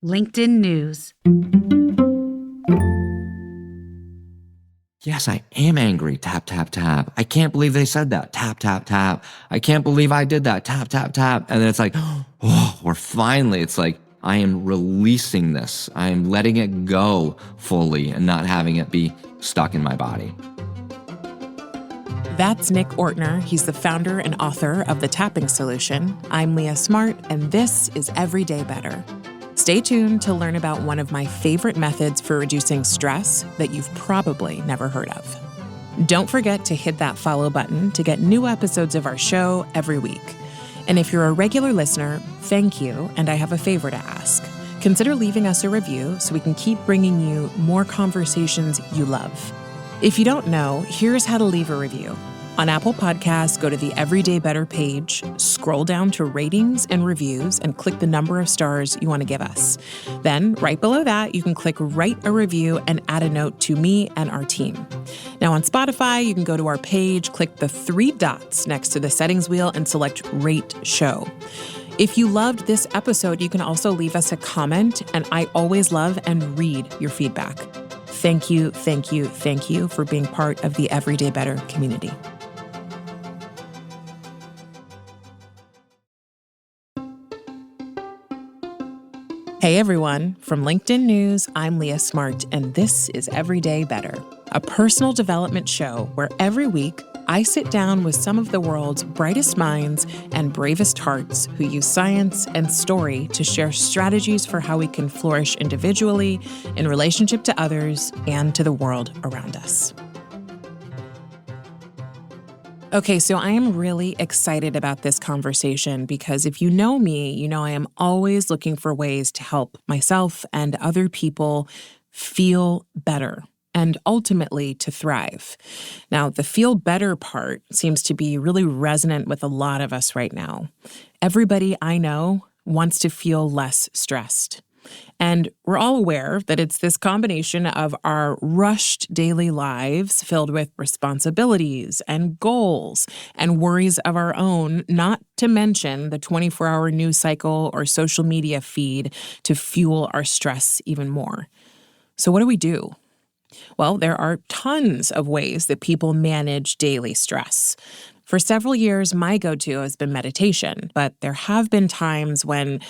LinkedIn News. Yes, I am angry. Tap, tap, tap. I can't believe they said that. Tap, tap, tap. I can't believe I did that. Tap, tap, tap. And then it's like, oh, we're finally, it's like, I am releasing this. I am letting it go fully and not having it be stuck in my body. That's Nick Ortner. He's the founder and author of The Tapping Solution. I'm Leah Smart, and this is Everyday Better. Stay tuned to learn about one of my favorite methods for reducing stress that you've probably never heard of. Don't forget to hit that follow button to get new episodes of our show every week. And if you're a regular listener, thank you, and I have a favor to ask. Consider leaving us a review so we can keep bringing you more conversations you love. If you don't know, here's how to leave a review. On Apple Podcasts, go to the Everyday Better page, scroll down to ratings and reviews, and click the number of stars you want to give us. Then, right below that, you can click Write a Review and add a note to me and our team. Now, on Spotify, you can go to our page, click the 3 dots next to the settings wheel, and select Rate Show. If you loved this episode, you can also leave us a comment, and I always love and read your feedback. Thank you, thank you, thank you for being part of the Everyday Better community. Hey everyone, from LinkedIn News, I'm Leah Smart, and this is Everyday Better, a personal development show where every week I sit down with some of the world's brightest minds and bravest hearts who use science and story to share strategies for how we can flourish individually, in relationship to others, and to the world around us. Okay, so I am really excited about this conversation because if you know me, you know I am always looking for ways to help myself and other people feel better and ultimately to thrive. Now, the feel better part seems to be really resonant with a lot of us right now. Everybody I know wants to feel less stressed. And we're all aware that it's this combination of our rushed daily lives filled with responsibilities and goals and worries of our own, not to mention the 24-hour news cycle or social media feed to fuel our stress even more. So what do we do? Well, there are tons of ways that people manage daily stress. For several years, my go-to has been meditation, but there have been times when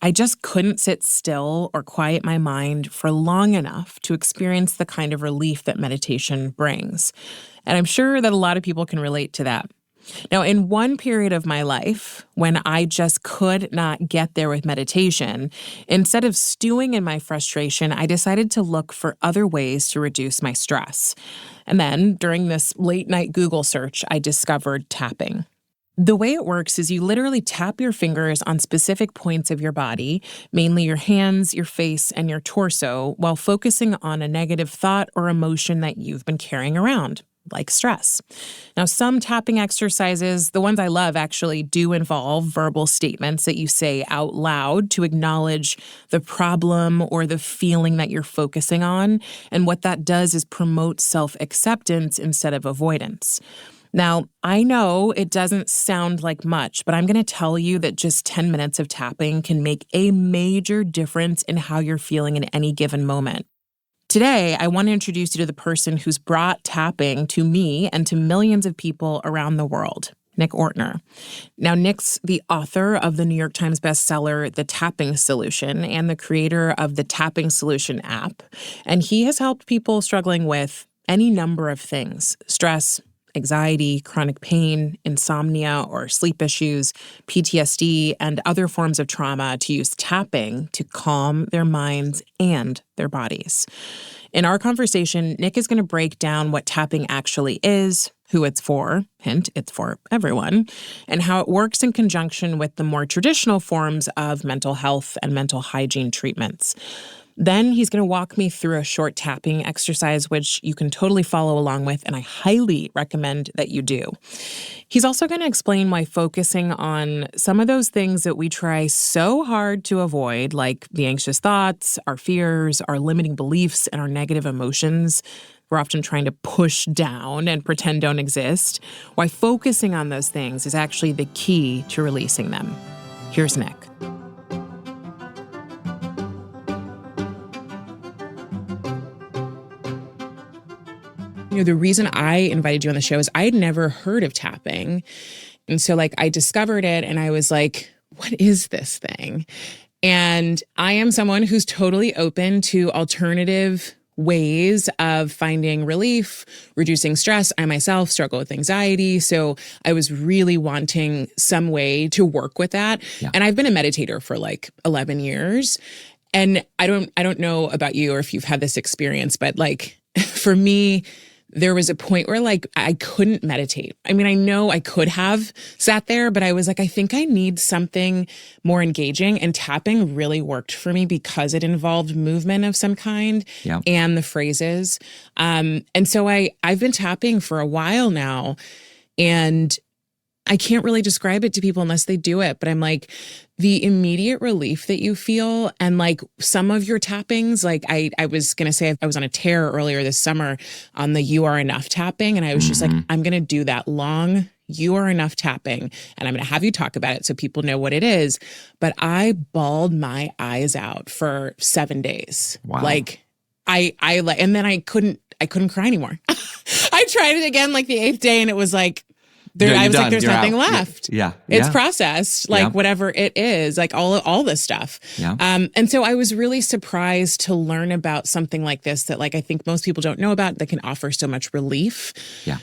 I just couldn't sit still or quiet my mind for long enough to experience the kind of relief that meditation brings. And I'm sure that a lot of people can relate to that. Now, in one period of my life, when I just could not get there with meditation, instead of stewing in my frustration, I decided to look for other ways to reduce my stress. And then, during this late-night Google search, I discovered tapping. The way it works is you literally tap your fingers on specific points of your body, mainly your hands, your face, and your torso, while focusing on a negative thought or emotion that you've been carrying around, like stress. Now, some tapping exercises, the ones I love actually do involve verbal statements that you say out loud to acknowledge the problem or the feeling that you're focusing on. And what that does is promote self-acceptance instead of avoidance. Now, I know it doesn't sound like much, but I'm going to tell you that just 10 minutes of tapping can make a major difference in how you're feeling in any given moment. Today, I want to introduce you to the person who's brought tapping to me and to millions of people around the world, Nick Ortner. Now, Nick's the author of the New York Times bestseller, The Tapping Solution, and the creator of the Tapping Solution app. And he has helped people struggling with any number of things: stress, anxiety, chronic pain, insomnia or sleep issues, PTSD, and other forms of trauma to use tapping to calm their minds and their bodies. In our conversation, Nick is going to break down what tapping actually is, who it's for, hint, it's for everyone, and how it works in conjunction with the more traditional forms of mental health and mental hygiene treatments. Then he's going to walk me through a short tapping exercise, which you can totally follow along with, and I highly recommend that you do. He's also going to explain why focusing on some of those things that we try so hard to avoid, like the anxious thoughts, our fears, our limiting beliefs, and our negative emotions, we're often trying to push down and pretend don't exist, why focusing on those things is actually the key to releasing them. Here's Nick. The reason I invited you on the show is I had never heard of tapping. And so like I discovered it and I was like, what is this thing? And I am someone who's totally open to alternative ways of finding relief, reducing stress. I myself struggle with anxiety. So I was really wanting some way to work with that. Yeah. And I've been a meditator for like 11 years. And I don't know about you or if you've had this experience, but like for me, there was a point where like I couldn't meditate. I mean, I know I could have sat there, but I was like, I think I need something more engaging. And tapping really worked for me because it involved movement of some kind and the phrases. And so I've been tapping for a while now, and I can't really describe it to people unless they do it, but I'm like, the immediate relief that you feel and like some of your tappings, like I was going to say I was on a tear earlier this summer on the You Are Enough tapping. And I was just like, I'm going to do that long You Are Enough tapping. And I'm going to have you talk about it so people know what it is. But I bawled my eyes out for 7 days. Wow. Like and then I couldn't cry anymore. I tried it again like the 8th day and it was like, I was like, there's nothing left. Yeah. It's processed, like whatever it is, like all this stuff. Yeah. And so I was really surprised to learn about something like this that like I think most people don't know about that can offer so much relief. Yeah.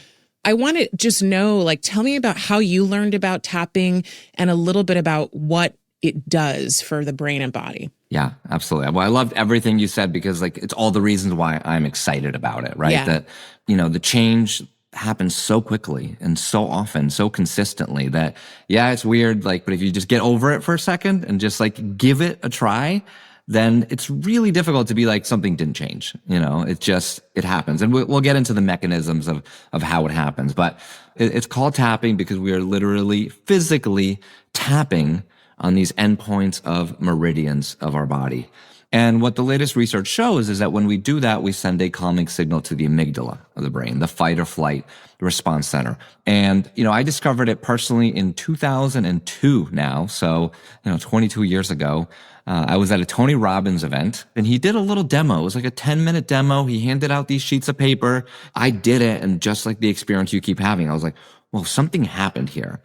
I want to just know, like, tell me about how you learned about tapping and a little bit about what it does for the brain and body. Yeah, absolutely. Well, I loved everything you said because like it's all the reasons why I'm excited about it, right? Yeah. That, the change happens so quickly and so often, so consistently that, it's weird. Like, but if you just get over it for a second and just like give it a try, then it's really difficult to be like something didn't change. It happens. And we'll get into the mechanisms of how it happens, but it's called tapping because we are literally physically tapping on these endpoints of meridians of our body. And what the latest research shows is that when we do that, we send a calming signal to the amygdala of the brain, the fight or flight response center. And, I discovered it personally in 2002 now. So, 22 years ago, I was at a Tony Robbins event and he did a little demo. It was like a 10-minute demo. He handed out these sheets of paper. I did it. And just like the experience you keep having, I was like, well, something happened here.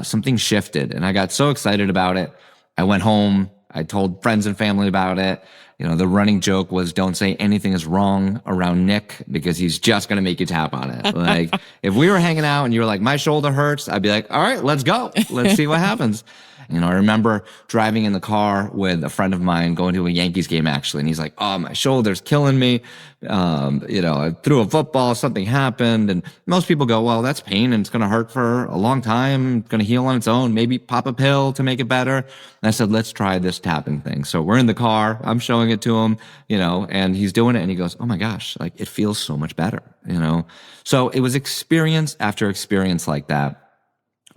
Something shifted. And I got so excited about it. I went home. I told friends and family about it. The running joke was don't say anything is wrong around Nick because he's just going to make you tap on it. Like if we were hanging out and you were like, my shoulder hurts, I'd be like, all right, let's go. Let's see what happens. I remember driving in the car with a friend of mine going to a Yankees game actually. And he's like, oh, my shoulder's killing me. I threw a football, something happened. And most people go, well, that's pain and it's going to hurt for a long time. It's going to heal on its own. Maybe pop a pill to make it better. And I said, let's try this tapping thing. So we're in the car. I'm showing it to him, and he's doing it. And he goes, oh my gosh, like it feels so much better, So it was experience after experience like that.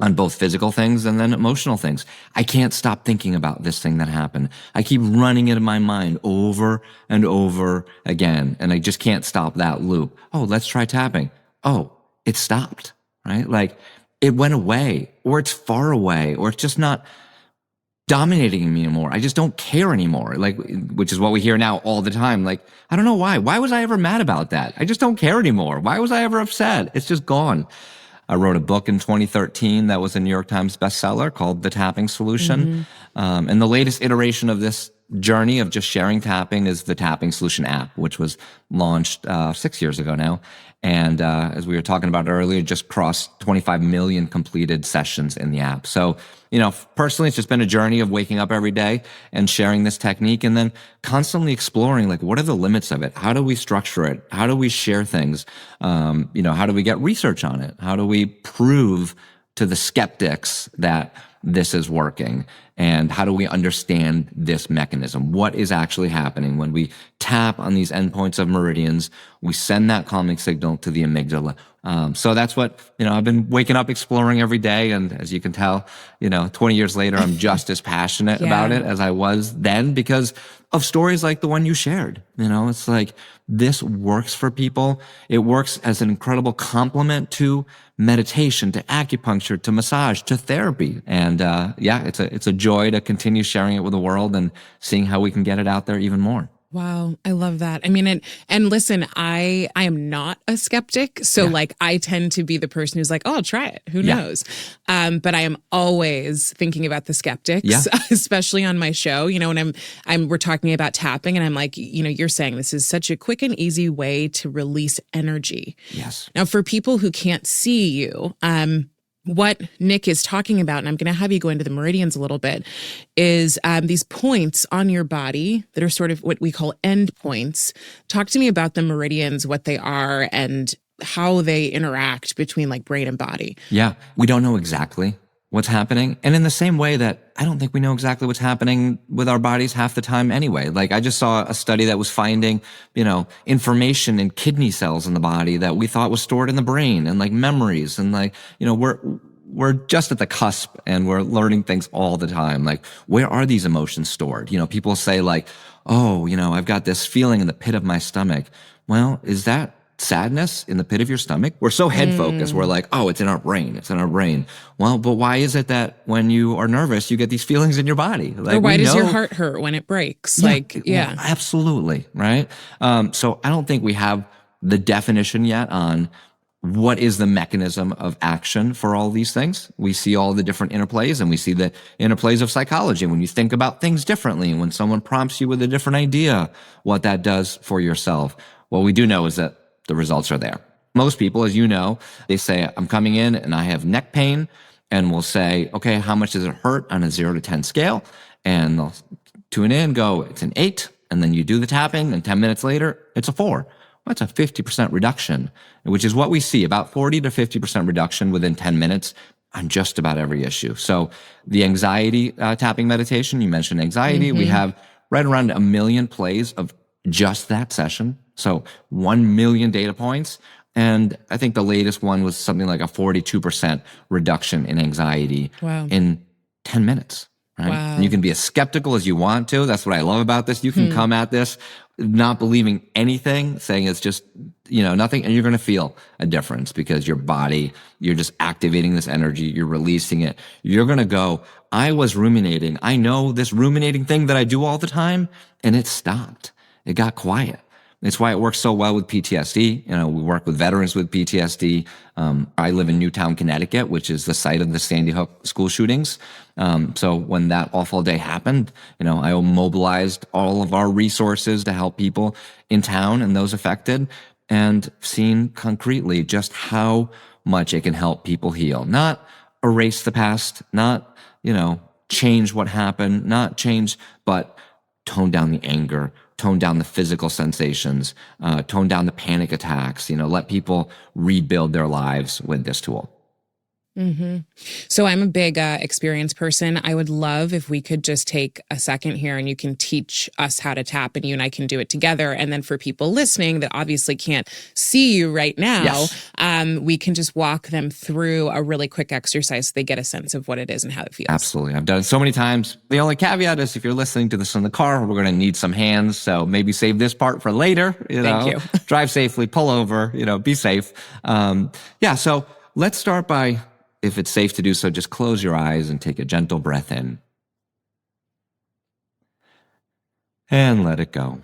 On both physical things and then emotional things. I can't stop thinking about this thing that happened. I keep running it in my mind over and over again. And I just can't stop that loop. Oh, let's try tapping. Oh, it stopped, right? Like it went away or it's far away or it's just not dominating me anymore. I just don't care anymore. Like, which is what we hear now all the time. Like, I don't know why. Why was I ever mad about that? I just don't care anymore. Why was I ever upset? It's just gone. I wrote a book in 2013 that was a New York Times bestseller called The Tapping Solution. And the latest iteration of this journey of just sharing tapping is the Tapping Solution app, which was launched 6 years ago now. And as we were talking about earlier, just crossed 25 million completed sessions in the app. So, personally, it's just been a journey of waking up every day and sharing this technique and then constantly exploring, like, what are the limits of it? How do we structure it? How do we share things? How do we get research on it? How do we prove to the skeptics that this is working? And how do we understand this mechanism? What is actually happening when we tap on these endpoints of meridians? We send that calming signal to the amygdala. So that's what, I've been waking up exploring every day. And as you can tell, 20 years later, I'm just as passionate about it as I was then because of stories like the one you shared. It's like this works for people. It works as an incredible complement to meditation, to acupuncture, to massage, to therapy. And it's a joy to continue sharing it with the world and seeing how we can get it out there even more. Wow, I love that. I mean, and listen, I am not a skeptic, so Yeah. like I tend to be the person who's like, "Oh, I'll try it. Who Yeah. knows?" But I am always thinking about the Yeah. skeptics, especially on my show. You know, when we're talking about tapping, and I'm like, you know, you're saying this is such a quick and easy way to release energy. Yes. Now, for people who can't see you, what Nick is talking about, and I'm going to have you go into the meridians a little bit, is these points on your body that are sort of what we call end points. Talk to me about the meridians, what they are, and how they interact between like brain and body. Yeah. We don't know exactly what's happening. And in the same way that I don't think we know exactly what's happening with our bodies half the time anyway. Like I just saw a study that was finding, information in kidney cells in the body that we thought was stored in the brain and like memories and like, we're just at the cusp and we're learning things all the time. Like, where are these emotions stored? People say like, oh, I've got this feeling in the pit of my stomach. Well, is that sadness in the pit of your stomach? We're so head focused. We're like, oh, it's in our brain. It's in our brain. Well, but why is it that when you are nervous, you get these feelings in your body? Like, or why does your heart hurt when it breaks? Well, absolutely. Right. So I don't think we have the definition yet on what is the mechanism of action for all these things. We see all the different interplays and we see the interplays of psychology. When you think about things differently, when someone prompts you with a different idea, what that does for yourself. What we do know is that the results are there. Most people, as you know, they say, I'm coming in and I have neck pain, and we'll say, okay, how much does it hurt on a 0 to 10 scale? And they'll tune in, go, it's an 8. And then you do the tapping and 10 minutes later, it's a 4. That's a 50% reduction, which is what we see, about 40 to 50% reduction within 10 minutes on just about every issue. So the anxiety tapping meditation, you mentioned anxiety. We have right around 1 million plays of just that session. So 1 million data points. And I think the latest one was something like a 42% reduction in anxiety in 10 minutes. Right? Wow. And you can be as skeptical as you want to. That's what I love about this. You can come at this not believing anything, saying it's just, nothing, and you're going to feel a difference because your body, you're just activating this energy, you're releasing it. You're going to go, I was ruminating. I know this ruminating thing that I do all the time, and it stopped. It got quiet. It's why it works so well with PTSD. We work with veterans with PTSD. I live in Newtown, Connecticut, which is the site of the Sandy Hook school shootings. So when that awful day happened, I mobilized all of our resources to help people in town and those affected, and seen concretely just how much it can help people heal. Not erase the past, not, change what happened, not change, but tone down the anger, tone down the physical sensations, tone down the panic attacks, let people rebuild their lives with this tool. So I'm a big experienced person. I would love if we could just take a second here and you can teach us how to tap, and you and I can do it together. And then for people listening that obviously can't see you right now, Yes. We can just walk them through a really quick exercise so they get a sense of what it is and how it feels. Absolutely. I've done it so many times. The only caveat is if you're listening to this in the car, we're going to need some hands. So maybe save this part for later. Thank you. Drive safely, pull over, be safe. So let's start by, if it's safe to do so, just close your eyes and take a gentle breath in. And let it go.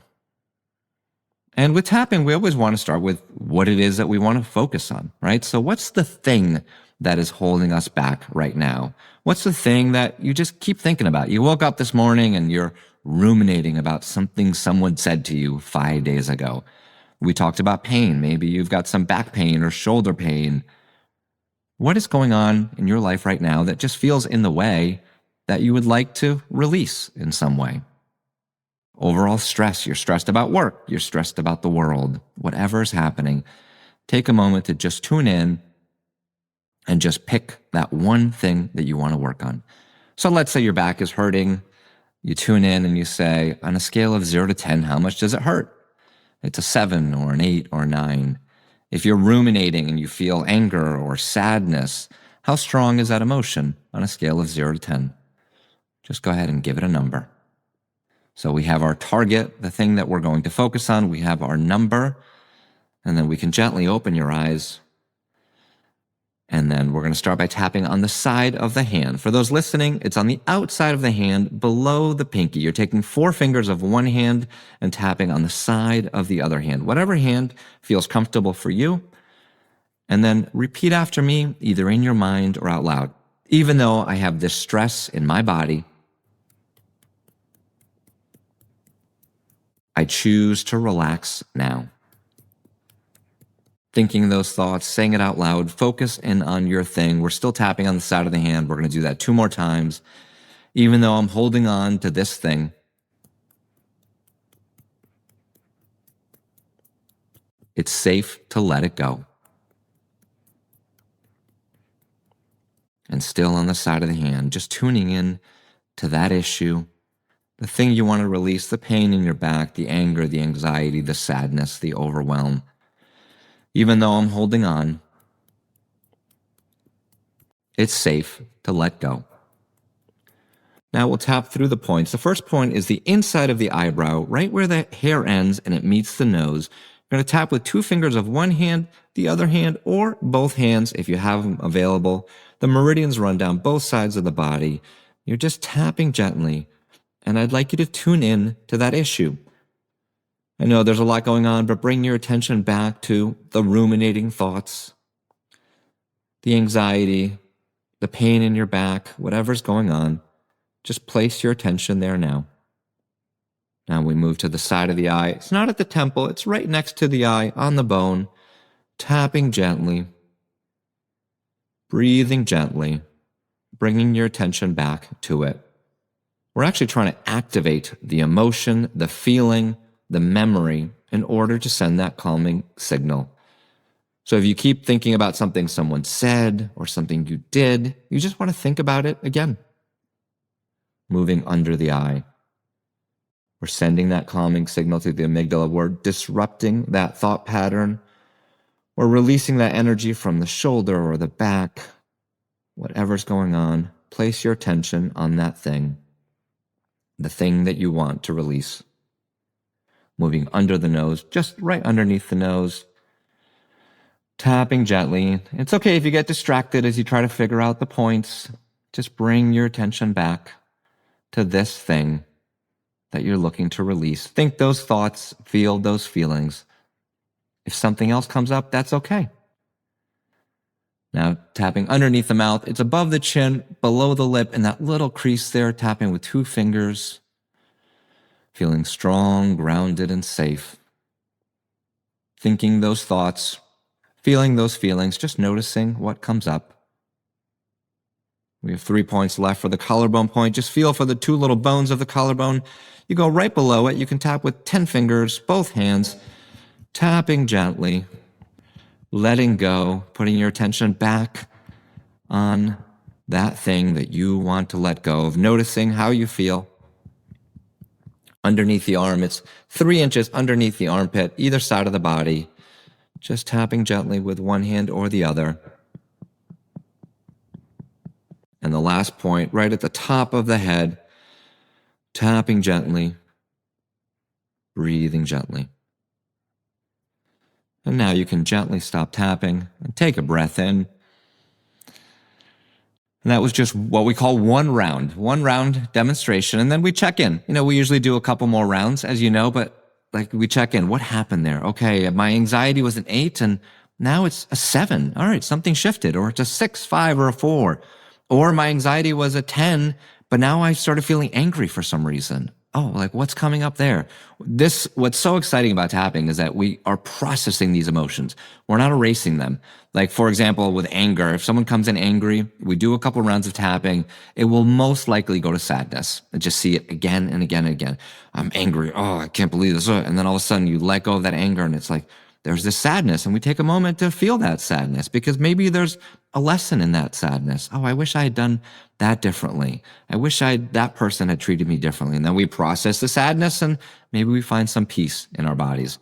And with tapping, we always want to start with what it is that we want to focus on, right? So what's the thing that is holding us back right now? What's the thing that you just keep thinking about? You woke up this morning and you're ruminating about something someone said to you 5 days ago. We talked about pain. Maybe you've got some back pain or shoulder pain. What is going on in your life right now that just feels in the way that you would like to release in some way? Overall stress. You're stressed about work. You're stressed about the world. Whatever is happening, take a moment to just tune in and just pick that one thing that you want to work on. So let's say your back is hurting. You tune in and you say, on a scale of 0 to 10, how much does it hurt? It's a 7 or an 8 or a 9. If you're ruminating and you feel anger or sadness, how strong is that emotion on a scale of 0 to 10? Just go ahead and give it a number. So we have our target, the thing that we're going to focus on. We have our number, and then we can gently open your eyes And then we're going to start by tapping on the side of the hand. For those listening, it's on the outside of the hand below the pinky. You're taking 4 fingers of one hand and tapping on the side of the other hand, whatever hand feels comfortable for you. And then repeat after me, either in your mind or out loud. Even though I have this stress in my body, I choose to relax now. Thinking those thoughts, saying it out loud, focus in on your thing. We're still tapping on the side of the hand. We're going to do that 2 more times. Even though I'm holding on to this thing, it's safe to let it go. And still on the side of the hand, just tuning in to that issue, the thing you want to release, the pain in your back, the anger, the anxiety, the sadness, the overwhelm. Even though I'm holding on, it's safe to let go. Now we'll tap through the points. The first point is the inside of the eyebrow, right where the hair ends and it meets the nose. You're going to tap with 2 fingers of one hand, the other hand, or both hands if you have them available. The meridians run down both sides of the body. You're just tapping gently, and I'd like you to tune in to that issue. I know there's a lot going on, but bring your attention back to the ruminating thoughts, the anxiety, the pain in your back, whatever's going on. Just place your attention there now. Now we move to the side of the eye. It's not at the temple. It's right next to the eye, on the bone. Tapping gently. Breathing gently. Bringing your attention back to it. We're actually trying to activate the emotion, the feeling, the memory in order to send that calming signal. So if you keep thinking about something someone said or something you did, you just want to think about it again. Moving under the eye. We're sending that calming signal to the amygdala. We're disrupting that thought pattern. We're releasing that energy from the shoulder or the back. Whatever's going on, place your attention on that thing. The thing that you want to release. Moving under the nose, just right underneath the nose. Tapping gently. It's okay if you get distracted as you try to figure out the points. Just bring your attention back to this thing that you're looking to release. Think those thoughts, feel those feelings. If something else comes up, that's okay. Now, tapping underneath the mouth, it's above the chin, below the lip, and that little crease there, tapping with 2 fingers. Feeling strong, grounded, and safe. Thinking those thoughts, feeling those feelings, just noticing what comes up. We have 3 points left for the collarbone point. Just feel for the 2 little bones of the collarbone. You go right below it. You can tap with 10 fingers, both hands, tapping gently, letting go, putting your attention back on that thing that you want to let go of, noticing how you feel. Underneath the arm, it's 3 inches underneath the armpit, either side of the body. Just tapping gently with one hand or the other. And the last point, right at the top of the head, tapping gently, breathing gently. And now you can gently stop tapping and take a breath in. And that was just what we call one round demonstration. And then we check in. We usually do a couple more rounds, as you know, but we check in. What happened there? Okay, my anxiety was an 8 and now it's a 7. All right, something shifted, or it's a 6, 5, or a 4. Or my anxiety was a 10, but now I started feeling angry for some reason. Oh, what's coming up there? What's so exciting about tapping is that we are processing these emotions. We're not erasing them. For example, with anger, if someone comes in angry, we do a couple rounds of tapping, it will most likely go to sadness. And just see it again and again and again. I'm angry. Oh, I can't believe this. And then all of a sudden you let go of that anger and it's there's this sadness, and we take a moment to feel that sadness because maybe there's a lesson in that sadness. Oh, I wish I had done that differently. I wish that person had treated me differently. And then we process the sadness and maybe we find some peace in our bodies.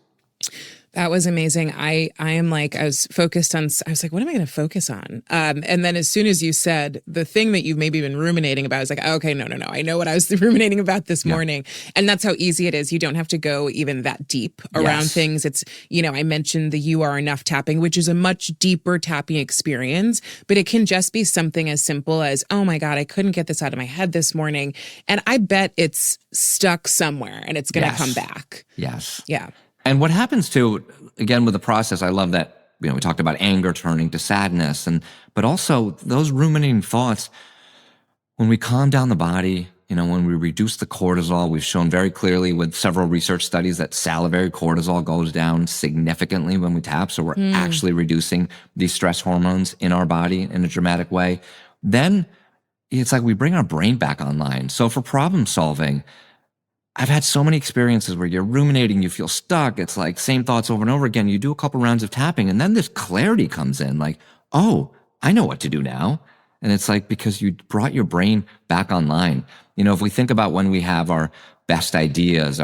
That was amazing. I am like, I was focused on, I was like, what am I going to focus on? And then as soon as you said the thing that you've maybe been ruminating about, I was like, okay, no, no, no. I know what I was ruminating about this Yeah. morning. And that's how easy it is. You don't have to go even that deep around Yes. things. It's, I mentioned the You Are Enough tapping, which is a much deeper tapping experience, but it can just be something as simple as, oh my God, I couldn't get this out of my head this morning. And I bet it's stuck somewhere and it's going to Yes. come back. Yes. Yeah. And what happens too, again, with the process, I love that, we talked about anger turning to sadness, but also those ruminating thoughts, when we calm down the body, when we reduce the cortisol, we've shown very clearly with several research studies that salivary cortisol goes down significantly when we tap. So we're actually reducing these stress hormones in our body in a dramatic way. Then it's like we bring our brain back online. So for problem solving, I've had so many experiences where you're ruminating, you feel stuck. It's like same thoughts over and over again. You do a couple rounds of tapping and then this clarity comes in like, oh, I know what to do now. And it's like, because you brought your brain back online. If we think about when we have our best ideas,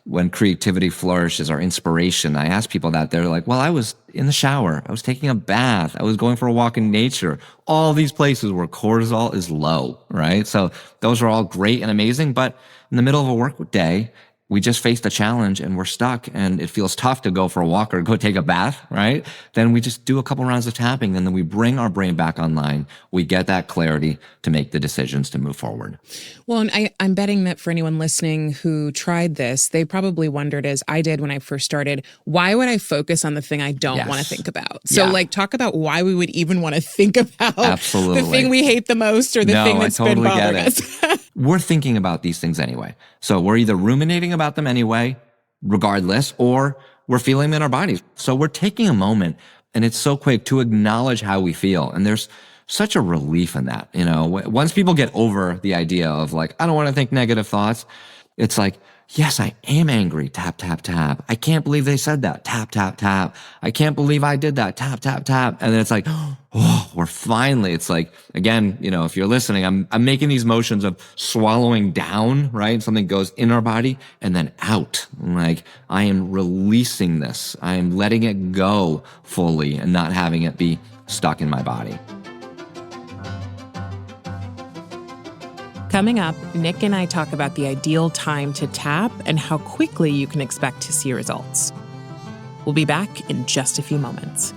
when creativity flourishes, our inspiration, I ask people that, they're like, well, I was in the shower, I was taking a bath, I was going for a walk in nature, all these places where cortisol is low, right? So those are all great and amazing, but in the middle of a work day, we just faced a challenge and we're stuck and it feels tough to go for a walk or go take a bath, right? Then we just do a couple rounds of tapping and then we bring our brain back online. We get that clarity to make the decisions to move forward. Well, and I'm betting that for anyone listening who tried this, they probably wondered, as I did when I first started, why would I focus on the thing I don't want to think about? So talk about why we would even want to think about Absolutely. the thing we hate the most or the thing that's been bothering us. We're thinking about these things anyway. So we're either ruminating about them anyway, regardless, or we're feeling them in our bodies. So we're taking a moment, and it's so quick to acknowledge how we feel. And there's such a relief in that. Once people get over the idea of like, I don't want to think negative thoughts, it's like, yes, I am angry. Tap, tap, tap. I can't believe they said that. Tap, tap, tap. I can't believe I did that. Tap, tap, tap. And then it's like, oh, we're finally, it's like, again, if you're listening, I'm making these motions of swallowing down, right? Something goes in our body and then out. Like I am releasing this. I am letting it go fully and not having it be stuck in my body. Coming up, Nick and I talk about the ideal time to tap and how quickly you can expect to see results. We'll be back in just a few moments.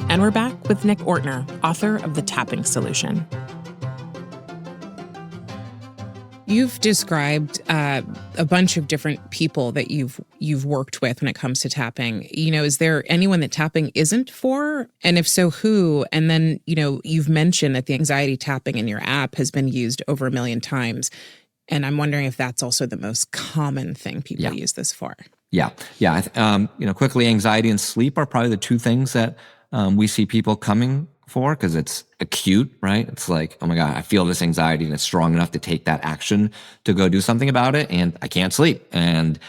And we're back with Nick Ortner, author of The Tapping Solution. You've described a bunch of different people that you've worked with when it comes to tapping. Is there anyone that tapping isn't for? And if so, who? And then, you've mentioned that the anxiety tapping in your app has been used over 1 million times. And I'm wondering if that's also the most common thing people use this for. Yeah. Quickly, anxiety and sleep are probably the two things that we see people coming for, because it's acute, right? It's like, oh my God, I feel this anxiety and it's strong enough to take that action to go do something about it, and I can't sleep. And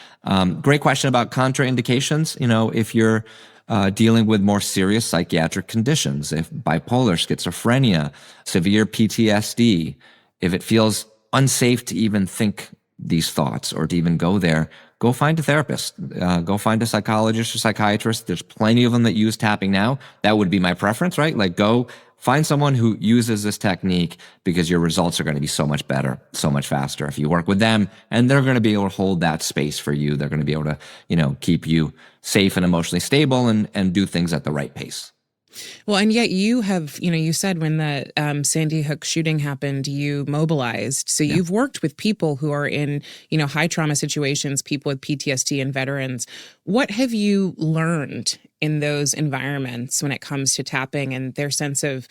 great question about contraindications. If you're dealing with more serious psychiatric conditions, if bipolar, schizophrenia, severe PTSD, if it feels unsafe to even think these thoughts or to even go there, go find a therapist, go find a psychologist or psychiatrist. There's plenty of them that use tapping now. That would be my preference, right? Like go find someone who uses this technique, because your results are going to be so much better, so much faster if you work with them, and they're going to be able to hold that space for you. They're going to be able to, keep you safe and emotionally stable and do things at the right pace. Well, and yet you have, you said when the Sandy Hook shooting happened, you mobilized. So you've worked with people who are in, high trauma situations, people with PTSD and veterans. What have you learned in those environments when it comes to tapping and their sense of,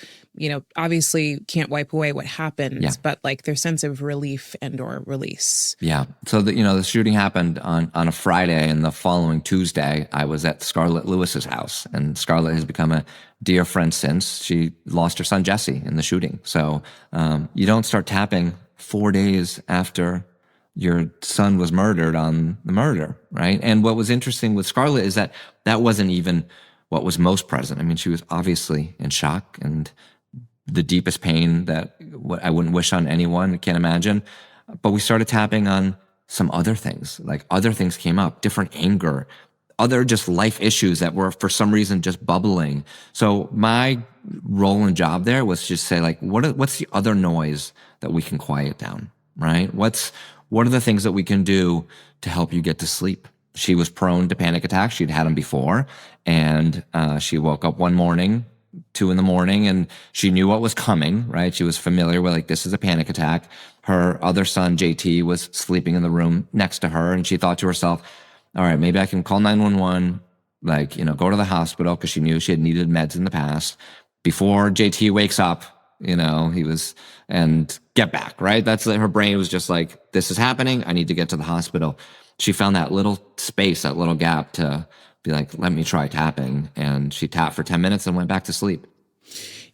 obviously can't wipe away what happened, but like their sense of relief and or release? Yeah. So the shooting happened on a Friday, and the following Tuesday, I was at Scarlett Lewis's house, and Scarlett has become a dear friend since. She lost her son, Jesse, in the shooting. So you don't start tapping 4 days after your son was murdered on the murder, right? And what was interesting with Scarlett is that wasn't even what was most present. I mean, she was obviously in shock and the deepest pain that I wouldn't wish on anyone. I can't imagine. But we started tapping on some other things, like other things came up, different anger, other just life issues that were for some reason just bubbling. So my role and job there was just say like, what's the other noise that we can quiet down, right? What are the things that we can do to help you get to sleep? She was prone to panic attacks. She'd had them before. And she woke up one morning, 2 a.m, and she knew what was coming, right? She was familiar with like, this is a panic attack. Her other son, JT, was sleeping in the room next to her. And she thought to herself, all right, maybe I can call 911, like, go to the hospital, because she knew she had needed meds in the past before JT wakes up, and get back, right? Her brain was just like, this is happening. I need to get to the hospital. She found that little space, that little gap to be like, let me try tapping. And she tapped for 10 minutes and went back to sleep.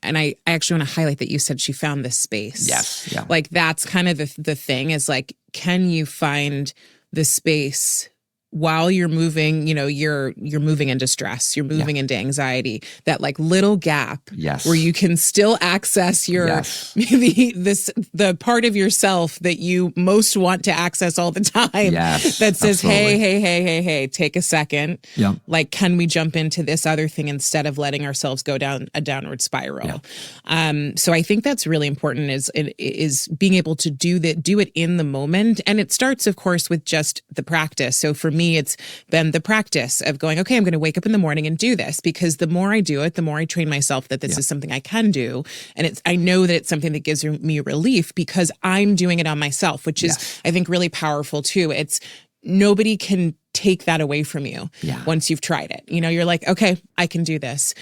And I actually want to highlight that you said she found this space. Yes. Yeah. Like that's kind of the thing is like, can you find the space while you're moving, you're moving into stress, you're moving into anxiety, that like little gap where you can still access your, maybe the part of yourself that you most want to access all the time that says, absolutely. hey, take a second. Yeah. Like, can we jump into this other thing instead of letting ourselves go down a downward spiral? Yeah. So I think that's really important is being able to do it in the moment. And it starts, of course, with just the practice. So for me, it's been the practice of going, okay, I'm going to wake up in the morning and do this, because the more I do it, the more I train myself that this is something I can do. And I know that it's something that gives me relief because I'm doing it on myself, which is, I think, really powerful too. It's nobody can take that away from you once you've tried it. You're like, okay, I can do this.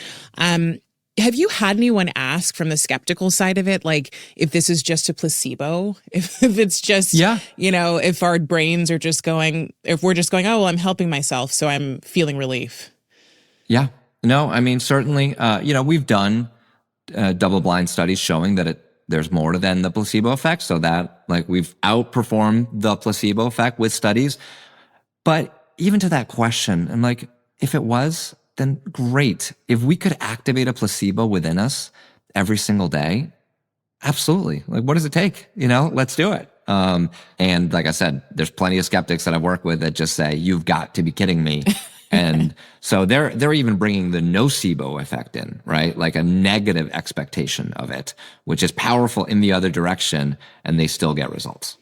Have you had anyone ask from the skeptical side of it, like if this is just a placebo, if it's just, if our brains are just going, if we're just going, oh, well, I'm helping myself, so I'm feeling relief? Yeah. No, I mean, certainly, we've done double-blind studies showing that there's more than the placebo effect, so that like we've outperformed the placebo effect with studies. But even to that question, I'm like, if it was, then great. If we could activate a placebo within us every single day, absolutely. Like, what does it take? Let's do it. And like I said, there's plenty of skeptics that I work with that just say, you've got to be kidding me. And so they're even bringing the nocebo effect in, right? Like a negative expectation of it, which is powerful in the other direction, and they still get results.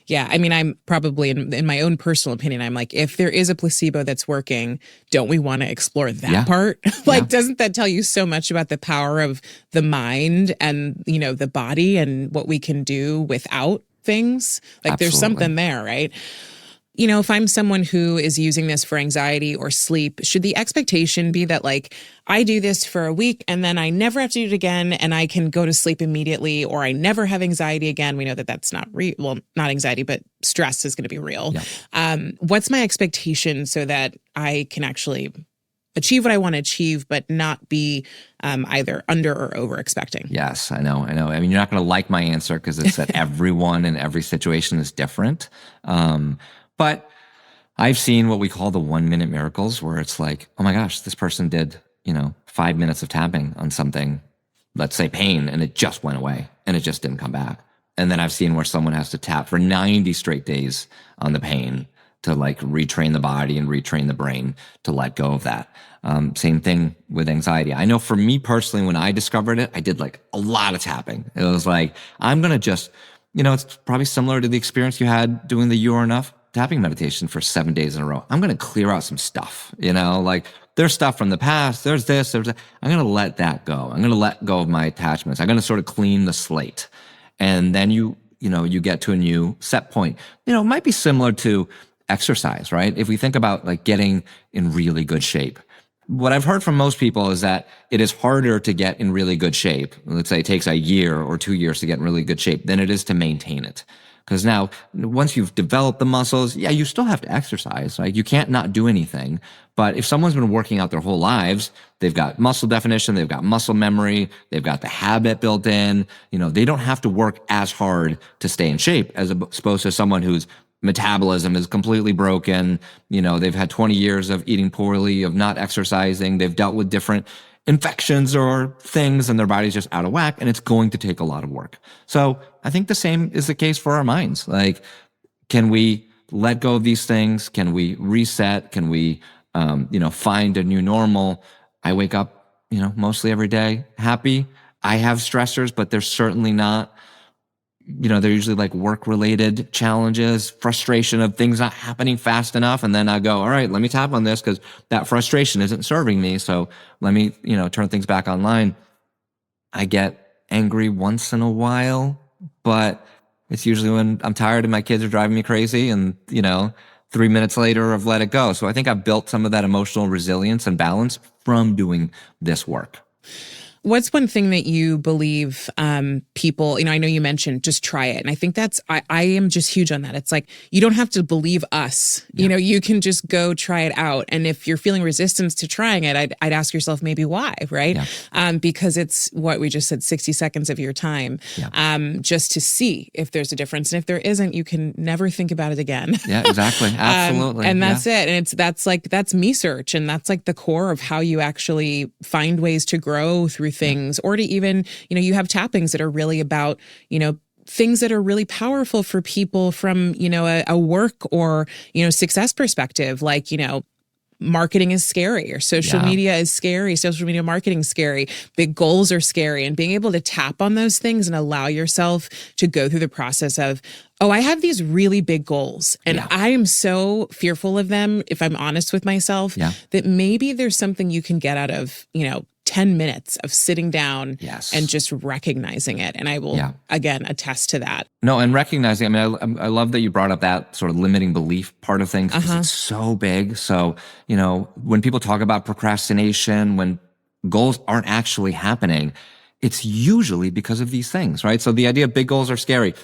Yeah. I mean, I'm probably in my own personal opinion, I'm like, if there is a placebo that's working, don't we want to explore that part? Doesn't that tell you so much about the power of the mind and, the body and what we can do without things? Like Absolutely. There's something there, right? If I'm someone who is using this for anxiety or sleep, should the expectation be that like I do this for a week and then I never have to do it again and I can go to sleep immediately, or I never have anxiety again? We know that that's not real. Well, not anxiety, but stress is going to be real. Yeah. What's my expectation so that I can actually achieve what I want to achieve, but not be either under or over expecting? Yes, I know. I mean, you're not going to like my answer because it's that everyone in every situation is different. But I've seen what we call the 1-minute miracles, where it's like, oh my gosh, this person did, 5 minutes of tapping on something, let's say pain, and it just went away and it just didn't come back. And then I've seen where someone has to tap for 90 straight days on the pain to like retrain the body and retrain the brain to let go of that. Same thing with anxiety. I know for me personally, when I discovered it, I did like a lot of tapping. It was like, I'm going to just, it's probably similar to the experience you had doing the You Are Enough tapping meditation for 7 days in a row. I'm going to clear out some stuff, like there's stuff from the past, there's this, there's that. I'm going to let that go. I'm going to let go of my attachments. I'm going to sort of clean the slate. And then you get to a new set point. It might be similar to exercise, right? If we think about like getting in really good shape, what I've heard from most people is that it is harder to get in really good shape. Let's say it takes a year or 2 years to get in really good shape than it is to maintain it. Because now, once you've developed the muscles, you still have to exercise. Like you can't not do anything. But if someone's been working out their whole lives, they've got muscle definition, they've got muscle memory, they've got the habit built in. They don't have to work as hard to stay in shape as opposed to someone whose metabolism is completely broken. They've had 20 years of eating poorly, of not exercising. They've dealt with different infections or things, and their body's just out of whack, and it's going to take a lot of work. So I think the same is the case for our minds. Like, can we let go of these things? Can we reset? Can we, find a new normal? I wake up, mostly every day happy. I have stressors, but they're certainly not, they're usually like work related challenges, frustration of things not happening fast enough. And then I go, all right, let me tap on this because that frustration isn't serving me. So let me, turn things back online. I get angry once in a while, but it's usually when I'm tired and my kids are driving me crazy and, 3 minutes later I've let it go. So I think I've built some of that emotional resilience and balance from doing this work. What's one thing that you believe people, I know you mentioned just try it. And I think I am just huge on that. It's like, you don't have to believe us. Yeah. You can just go try it out. And if you're feeling resistance to trying it, I'd ask yourself maybe why, right? Yeah. Because it's what we just said, 60 seconds of your time, just to see if there's a difference. And if there isn't, you can never think about it again. Yeah, exactly. Absolutely. And that's it. And that's me search. And that's like the core of how you actually find ways to grow through things, or to even, you have tappings that are really about, things that are really powerful for people from, a work or, success perspective, like, marketing is scary, or social media is scary. Social media marketing is scary. Big goals are scary. And being able to tap on those things and allow yourself to go through the process of, oh, I have these really big goals and I am so fearful of them, if I'm honest with myself, that maybe there's something you can get out of, 10 minutes of sitting down and just recognizing it. And I will, again, attest to that. No, and recognizing, I love that you brought up that sort of limiting belief part of things, because it's so big. So, when people talk about procrastination, when goals aren't actually happening, it's usually because of these things, right? So the idea of big goals are scary.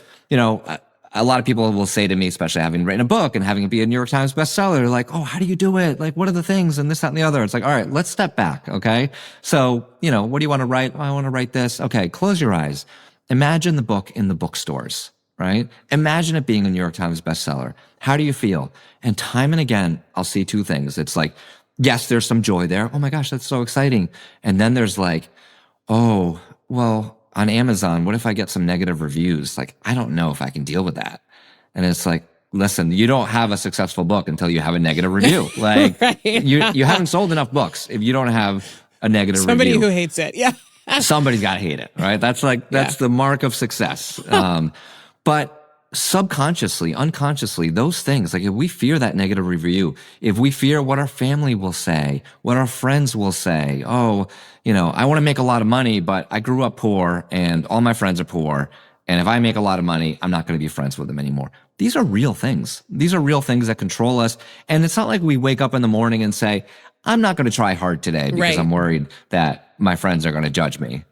A lot of people will say to me, especially having written a book and having it be a New York Times bestseller, like, oh, how do you do it? Like, what are the things and this, that, and the other? It's like, all right, let's step back. Okay. So, what do you want to write? Oh, I want to write this. Okay. Close your eyes. Imagine the book in the bookstores, right? Imagine it being a New York Times bestseller. How do you feel? And time and again, I'll see two things. It's like, yes, there's some joy there. Oh my gosh, that's so exciting. And then there's like, oh, well, on Amazon, what if I get some negative reviews? Like, I don't know if I can deal with that. And it's like, listen, you don't have a successful book until you have a negative review. Like, you haven't sold enough books if you don't have a negative Somebody review. Who hates it. Yeah. Somebody's got to hate it, right? That's the mark of success. But subconsciously, unconsciously, those things, like if we fear that negative review, if we fear what our family will say, what our friends will say, oh, I want to make a lot of money, but I grew up poor and all my friends are poor. And if I make a lot of money, I'm not going to be friends with them anymore. These are real things. These are real things that control us. And it's not like we wake up in the morning and say, I'm not going to try hard today because I'm worried that my friends are going to judge me.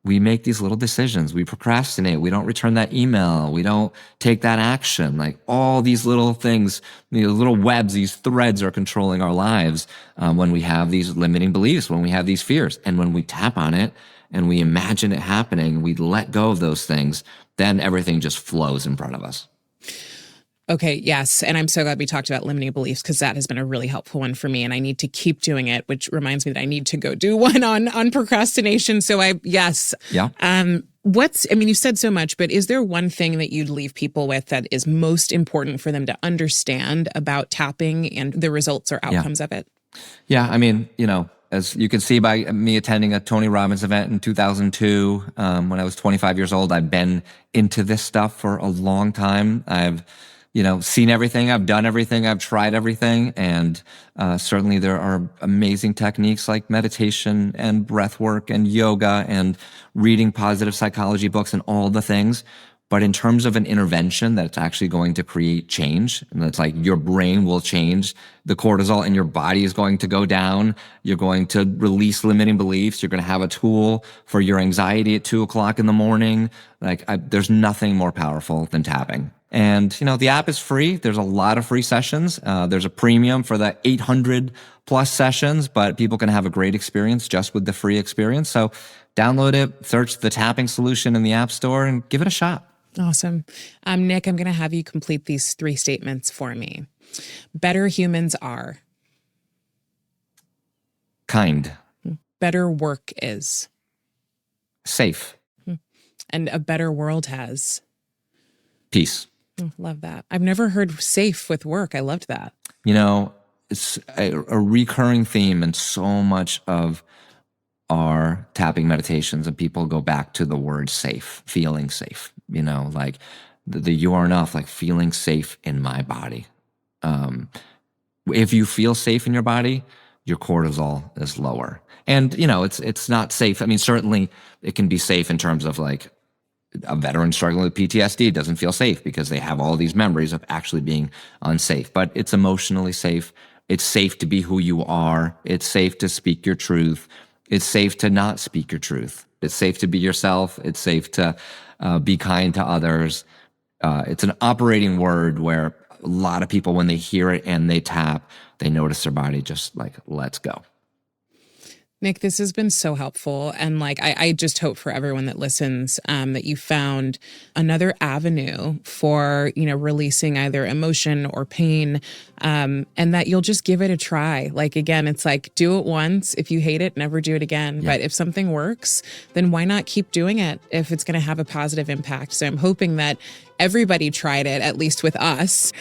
We make these little decisions. We procrastinate. We don't return that email. We don't take that action. Like all these little things, little webs, these threads are controlling our lives when we have these limiting beliefs, when we have these fears. And when we tap on it and we imagine it happening, we let go of those things, then everything just flows in front of us. Okay, yes. And I'm so glad we talked about limiting beliefs, because that has been a really helpful one for me. And I need to keep doing it, which reminds me that I need to go do one on procrastination. So Yeah. You said so much, but is there one thing that you'd leave people with that is most important for them to understand about tapping and the results or outcomes of it? Yeah. As you can see by me attending a Tony Robbins event in 2002, when I was 25 years old, I've been into this stuff for a long time. I've seen everything. I've done everything. I've tried everything. And certainly there are amazing techniques like meditation and breath work and yoga and reading positive psychology books and all the things. But in terms of an intervention that's actually going to create change, and that's like your brain will change, the cortisol in your body is going to go down, you're going to release limiting beliefs, you're going to have a tool for your anxiety at 2:00 in the morning. There's nothing more powerful than tapping. And, the app is free. There's a lot of free sessions. There's a premium for the 800 plus sessions, but people can have a great experience just with the free experience. So download it, search the tapping solution in the App Store and give it a shot. Awesome. Nick, I'm going to have you complete these 3 statements for me. Better humans are Kind. better work is? Safe. And a better world has? Peace. Love that. I've never heard safe with work. I loved that. It's a recurring theme in so much of our tapping meditations, and people go back to the word safe, feeling safe, like the you are enough, like feeling safe in my body. If you feel safe in your body, your cortisol is lower. And, it's not safe. I mean, certainly it can be safe in terms of like a veteran struggling with PTSD doesn't feel safe because they have all these memories of actually being unsafe. But it's emotionally safe. It's safe to be who you are. It's safe to speak your truth. It's safe to not speak your truth. It's safe to be yourself. It's safe to be kind to others. It's an operating word where a lot of people, when they hear it and they tap, they notice their body just like, let's go. Nick, this has been so helpful. And like, I just hope for everyone that listens that you found another avenue for, releasing either emotion or pain, and that you'll just give it a try. Like, again, it's like, do it once. If you hate it, never do it again. Yeah. But if something works, then why not keep doing it if it's going to have a positive impact? So I'm hoping that everybody tried it, at least with us.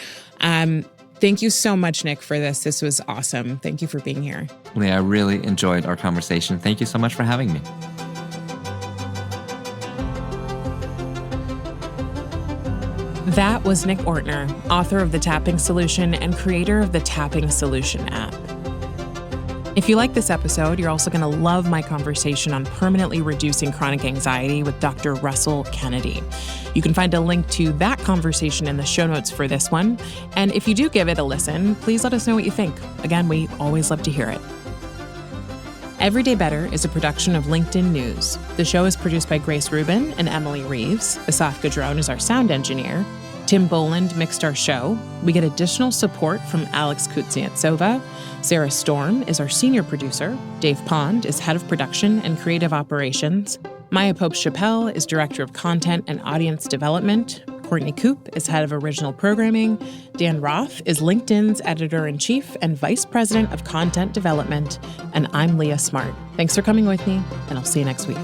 Thank you so much, Nick, for this. This was awesome. Thank you for being here. Leah, I really enjoyed our conversation. Thank you so much for having me. That was Nick Ortner, author of The Tapping Solution and creator of the Tapping Solution app. If you like this episode, you're also going to love my conversation on permanently reducing chronic anxiety with Dr. Russell Kennedy. You can find a link to that conversation in the show notes for this one. And if you do give it a listen, please let us know what you think. Again, we always love to hear it. Everyday Better is a production of LinkedIn News. The show is produced by Grace Rubin and Emily Reeves. Asaf Gadron is our sound engineer. Tim Boland mixed our show. We get additional support from Alex Kutsiantsova. Sarah Storm is our senior producer. Dave Pond is head of production and creative operations. Maya Pope-Chappelle is director of content and audience development. Courtney Koop is head of original programming. Dan Roth is LinkedIn's editor-in-chief and vice president of content development. And I'm Leah Smart. Thanks for coming with me, and I'll see you next week.